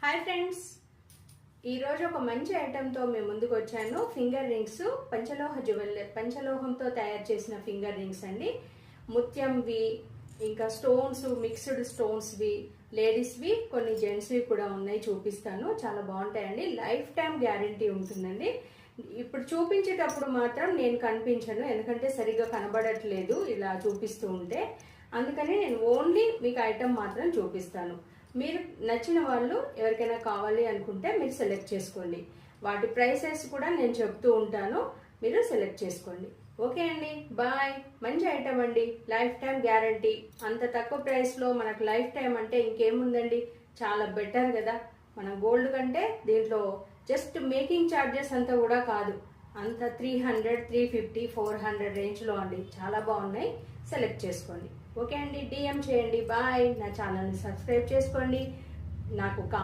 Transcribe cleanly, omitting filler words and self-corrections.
Hi friends, ఈరోజు ఒక మంచి ఐటెంతో మేము ముందుకు వచ్చాను. ఫింగర్ రింగ్స్, పంచలోహంతో తయారు చేసిన ఫింగర్ రింగ్స్ అండి. ముత్యంవి, ఇంకా స్టోన్స్, మిక్స్డ్ స్టోన్స్వి, లేడీస్వి, కొన్ని జెంట్స్వి కూడా ఉన్నాయి. చూపిస్తాను, చాలా బాగుంటాయండి. లైఫ్ టైం గ్యారంటీ ఉంటుందండి. ఇప్పుడు చూపించేటప్పుడు మాత్రం నేను కనిపించను, ఎందుకంటే సరిగ్గా కనబడట్లేదు ఇలా చూపిస్తూ ఉంటే. అందుకని నేను ఓన్లీ మీకు ఐటెం మాత్రం చూపిస్తాను. మీరు నచ్చిన వాళ్ళు ఎవరికైనా కావాలి అనుకుంటే మీరు సెలెక్ట్ చేసుకోండి. వాటి ప్రైసెస్ కూడా నేను చెప్తూ ఉంటాను, మీరు సెలెక్ట్ చేసుకోండి. ఓకే అండి, బాయ్. మంచి ఐటమ్ అండి, లైఫ్ టైం గ్యారంటీ. అంత తక్కువ ప్రైస్లో మనకు లైఫ్ టైం అంటే ఇంకేముందండి, చాలా బెటర్ కదా. మన గోల్డ్ కంటే దీంట్లో జస్ట్ మేకింగ్ ఛార్జెస్ అంతా కూడా కాదు, అంత 300, 350, 400 రేంజ్లో అండి. చాలా బాగున్నాయి, సెలెక్ట్ చేసుకోండి. ఓకే అండి, డిఎం చేయండి. బాయ్. నా ఛానల్ని సబ్స్క్రైబ్ చేసుకోండి. నాకు